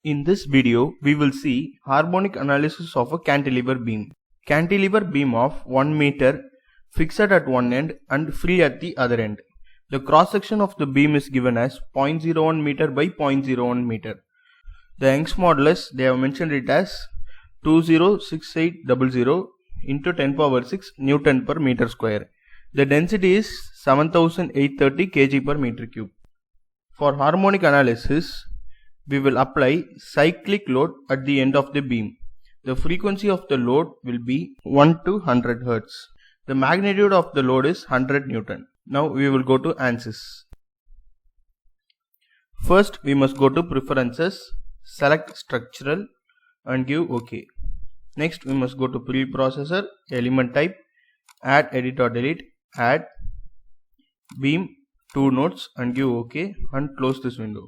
In this video, we will see harmonic analysis of a cantilever beam. Cantilever beam of 1 meter fixed at one end and free at the other end. The cross section of the beam is given as 0.01 meter by 0.01 meter. The Young's modulus, they have mentioned it as 206800 into 10 power 6 Newton per meter square. The density is 7830 kg per meter cube. For harmonic analysis, we will apply cyclic load at the end of the beam. The frequency of the load will be 1 to 100 Hz. The magnitude of the load is 100 Newton. Now we will go to ANSYS. First we must go to preferences, select structural and give OK. Next we must go to preprocessor, element type, add edit or delete, add beam 2 nodes and give OK and close this window.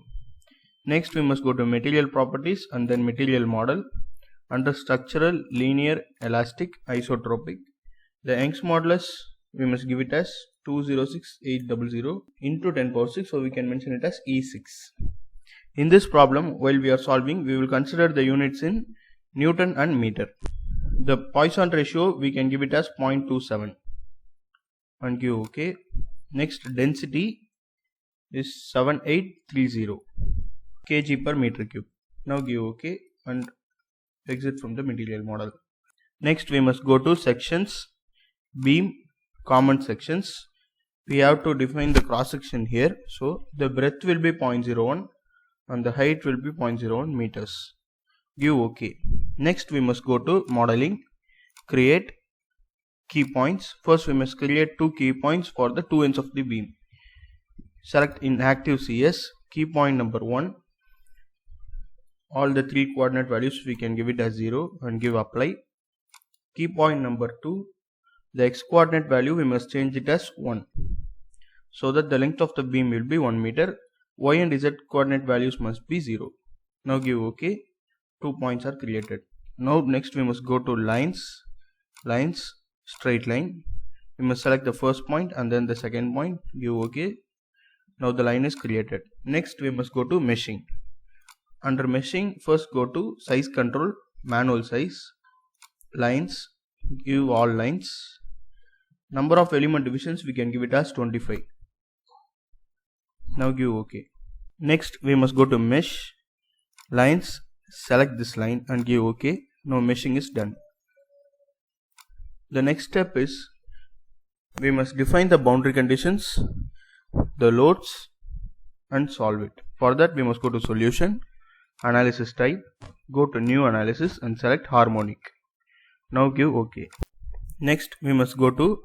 Next we must go to material properties and then material model. Under structural, linear, elastic, isotropic, the Young's modulus we must give it as 206800 into 10 power 6, so we can mention it as E6. In this problem, while we are solving, we will consider the units in Newton and meter. The Poisson ratio we can give it as 0.27 and give OK. Next density is 7830 kg per meter cube. Now give OK and exit from the material model. Next we must go to sections, beam, common sections. We have to define the cross section here. So the breadth will be 0.01 and the height will be 0.01 meters. Give OK. Next we must go to modeling, create key points. First we must create 2 key points for the 2 ends of the beam. Select inactive CS, key point number 1. All the 3 coordinate values we can give it as 0 and give apply. Key point number 2, the x coordinate value we must change it as 1, so that the length of the beam will be 1 meter. Y and z coordinate values must be 0. Now give OK. 2 points are created. Now next we must go to lines, straight line. We must select the first point and then the second point. Give OK. Now the line is created. Next we must go to meshing. Under meshing, first go to size control, manual size, lines, give all lines. Number of element divisions we can give it as 25. Now give OK. Next we must go to mesh, lines, select this line and give OK. Now meshing is done. The next step is we must define the boundary conditions, the loads and solve it. For that we must go to solution, analysis type, go to new analysis and select harmonic. Now give OK. Next we must go to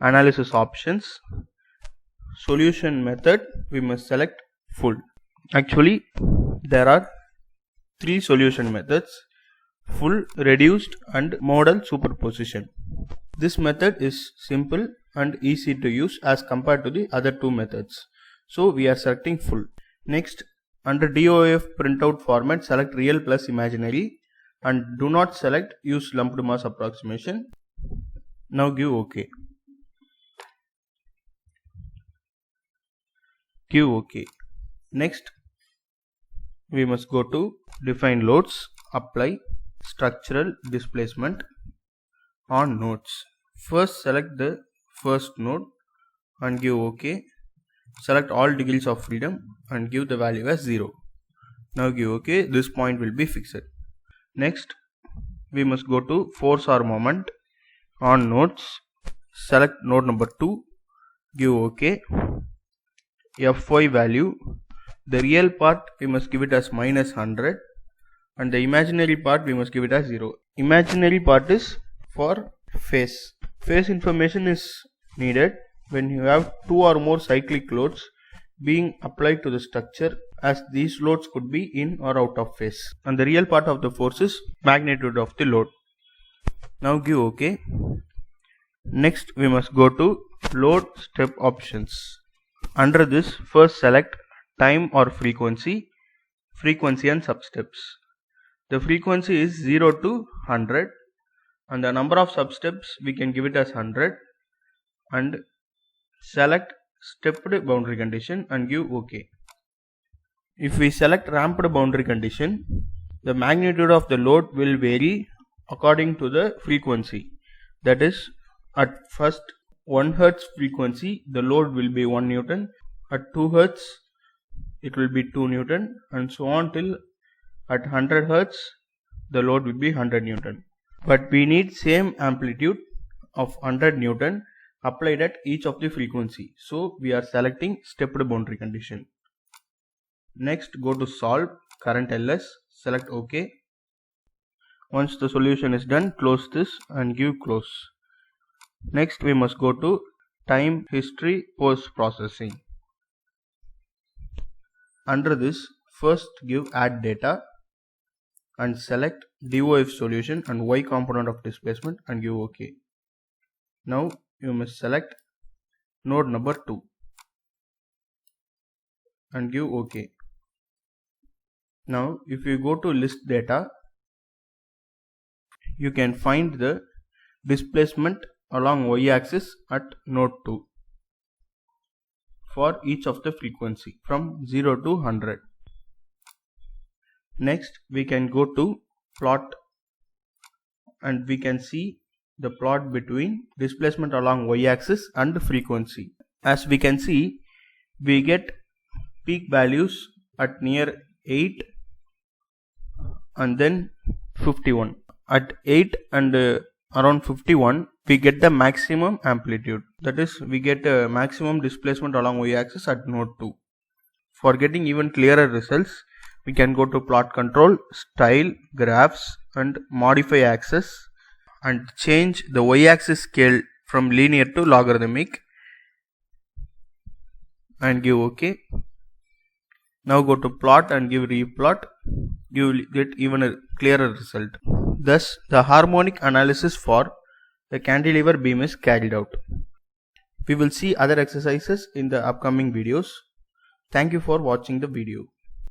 analysis options, solution method we must select full. Actually there are 3 solution methods: full, reduced and modal superposition. This method is simple and easy to use as compared to the other 2 methods. So we are selecting full. Next, under DOF printout format, select real plus imaginary and do not select use lumped mass approximation. Now give OK. Give OK. Next we must go to define loads, apply structural displacement on nodes. First select the first node and give OK. Select all degrees of freedom and give the value as 0. Now give OK. This point will be fixed. Next we must go to force or moment on nodes. Select node number 2, give OK. Fy value, the real part we must give it as -100 and the imaginary part we must give it as 0. Imaginary part is for phase. Phase information is needed when you have 2 or more cyclic loads being applied to the structure, as these loads could be in or out of phase, and the real part of the force is magnitude of the load. Now give OK. Next we must go to load step options. Under this, first select time or frequency and substeps. The frequency is 0 to 100 and the number of substeps we can give it as 100, and select stepped boundary condition and give OK. If we select ramped boundary condition, the magnitude of the load will vary according to the frequency. That is, at first 1 Hz frequency the load will be 1 Newton, at 2 Hz it will be 2 Newton, and so on till at 100 Hz the load will be 100 Newton. But we need same amplitude of 100 Newton applied at each of the frequency. So we are selecting stepped boundary condition. Next, go to solve current LS, select OK. Once the solution is done, close this and give close. Next, we must go to time history post processing. Under this, first give add data and select DOF solution and Y component of displacement and give OK. Now you must select node number 2 and give OK. Now if you go to list data, you can find the displacement along Y axis at node 2 for each of the frequency from 0 to 100. Next we can go to plot and we can see the plot between displacement along Y axis and frequency. As we can see, we get peak values at near 8 and then 51. At 8 and around 51 we get the maximum amplitude, that is we get a maximum displacement along Y axis at node 2. For getting even clearer results, we can go to plot control, style, graphs and modify axis and change the Y axis scale from linear to logarithmic and give OK. Now go to plot and give replot. You will get even a clearer result. Thus the harmonic analysis for the cantilever beam is carried out. We will see other exercises in the upcoming videos. Thank you for watching the video.